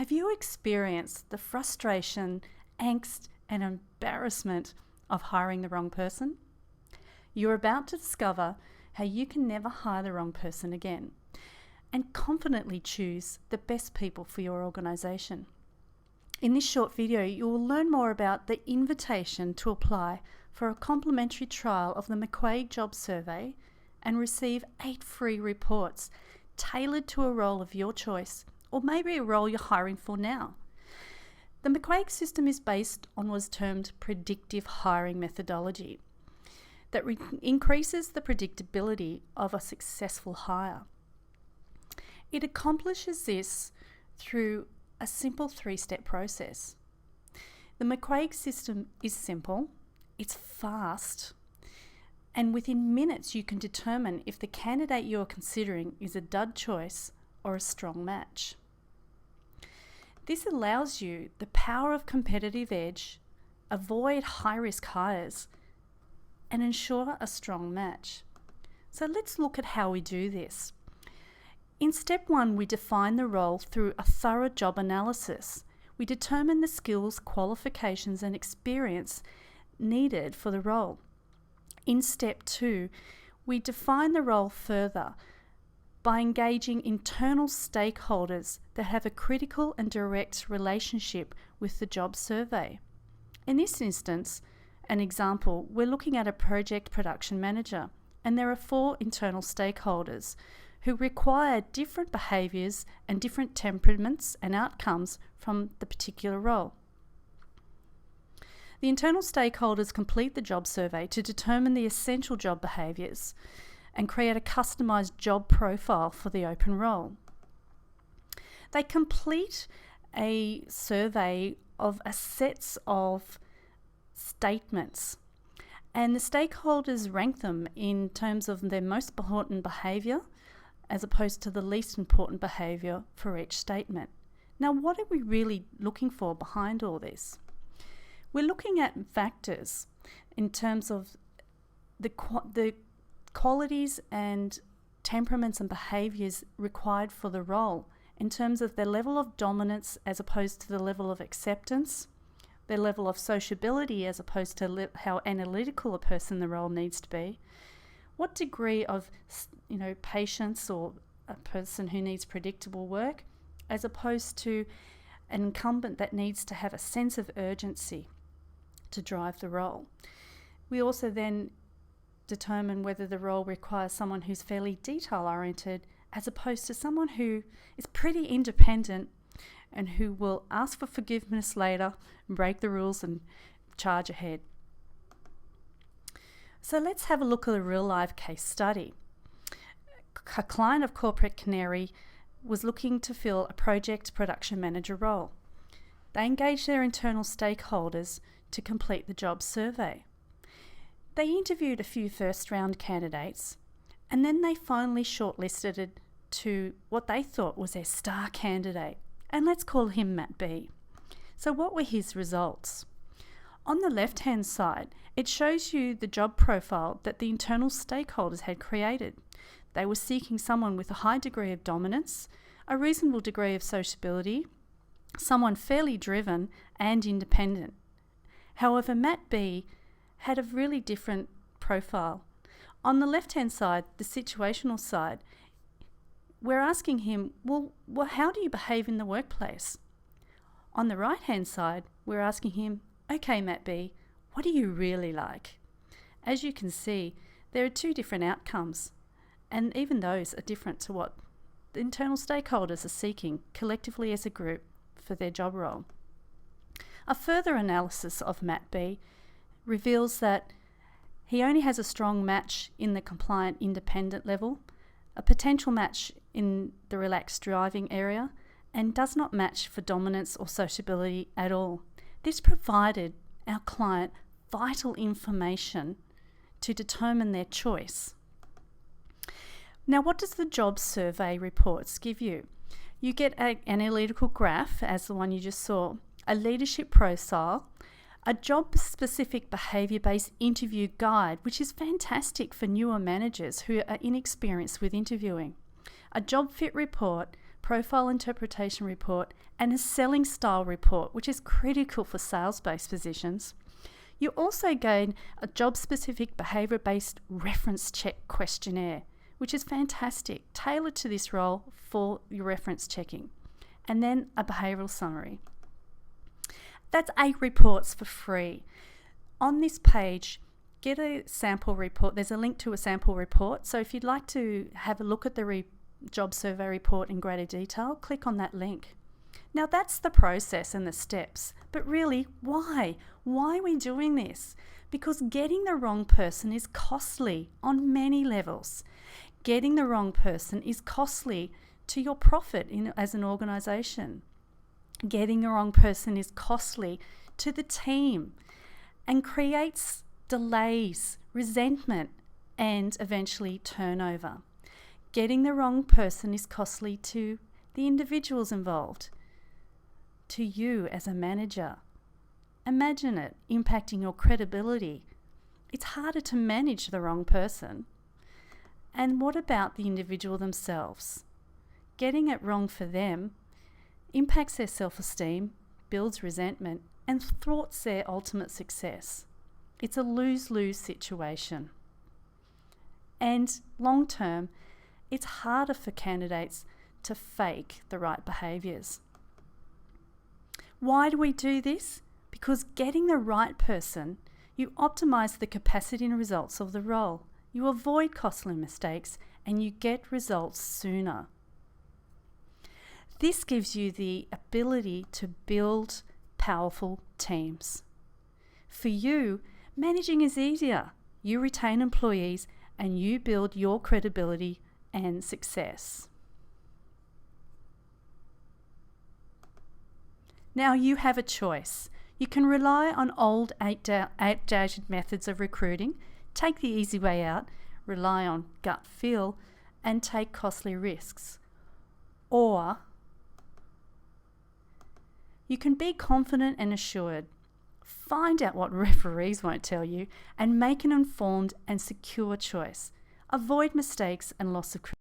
Have you experienced the frustration, angst, and embarrassment of hiring the wrong person? You're about to discover how you can never hire the wrong person again and confidently choose the best people for your organisation. In this short video, you will learn more about the invitation to apply for a complimentary trial of the McQuaig Job Survey and receive 8 free reports tailored to a role of your choice, or maybe a role you're hiring for now. The McQuaig System is based on what's termed predictive hiring methodology that increases the predictability of a successful hire. It accomplishes this through a simple 3-step process. The McQuaig System is simple, it's fast, and within minutes you can determine if the candidate you're considering is a dud choice or a strong match. This allows you the power of competitive edge, avoid high-risk hires, and ensure a strong match. So let's look at how we do this. In step 1, we define the role through a thorough job analysis. We determine the skills, qualifications, and experience needed for the role. In step 2, we define the role further by engaging internal stakeholders that have a critical and direct relationship with the job survey. In this instance, an example, we're looking at a project production manager, and there are 4 internal stakeholders who require different behaviours and different temperaments and outcomes from the particular role. The internal stakeholders complete the job survey to determine the essential job behaviours and create a customised job profile for the open role. They complete a survey of a sets of statements, and the stakeholders rank them in terms of their most important behaviour as opposed to the least important behaviour for each statement. Now, what are we really looking for behind all this? We're looking at factors in terms of the qualities and temperaments and behaviours required for the role, in terms of their level of dominance as opposed to the level of acceptance, their level of sociability as opposed to how analytical a person the role needs to be, what degree of patience or a person who needs predictable work, as opposed to an incumbent that needs to have a sense of urgency to drive the role. We also then determine whether the role requires someone who's fairly detail-oriented as opposed to someone who is pretty independent and who will ask for forgiveness later, break the rules and charge ahead. So let's have a look at a real-life case study. A client of Corporate Canary was looking to fill a project production manager role. They engaged their internal stakeholders to complete the job survey. They interviewed a few first-round candidates, and then they finally shortlisted it to what they thought was their star candidate, and let's call him Matt B. So what were his results? On the left-hand side, it shows you the job profile that the internal stakeholders had created. They were seeking someone with a high degree of dominance, a reasonable degree of sociability, someone fairly driven and independent. However, Matt B had a really different profile. On the left-hand side, the situational side, we're asking him, well, how do you behave in the workplace? On the right-hand side, we're asking him, okay, Matt B, what do you really like? As you can see, there are 2 different outcomes, and even those are different to what the internal stakeholders are seeking collectively as a group for their job role. A further analysis of Matt B reveals that he only has a strong match in the compliant independent level, a potential match in the relaxed driving area, and does not match for dominance or sociability at all. This provided our client vital information to determine their choice. Now, what does the job survey reports give you? You get an analytical graph, as the one you just saw, a leadership profile, a job-specific behaviour-based interview guide, which is fantastic for newer managers who are inexperienced with interviewing, a job fit report profile interpretation report, and a selling style report, which is critical for sales-based positions. You also gain a job-specific behaviour-based reference check questionnaire, which is fantastic, tailored to this role for your reference checking, and then a behavioural summary. That's 8 reports for free. On this page, get a sample report. There's a link to a sample report. So if you'd like to have a look at the job survey report in greater detail, click on that link. Now that's the process and the steps, but really, why? Why are we doing this? Because getting the wrong person is costly on many levels. Getting the wrong person is costly to your profit as an organisation. Getting the wrong person is costly to the team and creates delays, resentment, and eventually turnover. Getting the wrong person is costly to the individuals involved, to you as a manager. Imagine it impacting your credibility. It's harder to manage the wrong person. And what about the individual themselves? Getting it wrong for them impacts their self-esteem, builds resentment, and thwarts their ultimate success. It's a lose-lose situation. And long-term, it's harder for candidates to fake the right behaviours. Why do we do this? Because getting the right person, you optimise the capacity and results of the role. You avoid costly mistakes and you get results sooner. This gives you the ability to build powerful teams. For you, managing is easier. You retain employees and you build your credibility and success. Now you have a choice. You can rely on old outdated methods of recruiting, take the easy way out, rely on gut feel, and take costly risks. Or you can be confident and assured, find out what referees won't tell you, and make an informed and secure choice. Avoid mistakes and loss of credibility.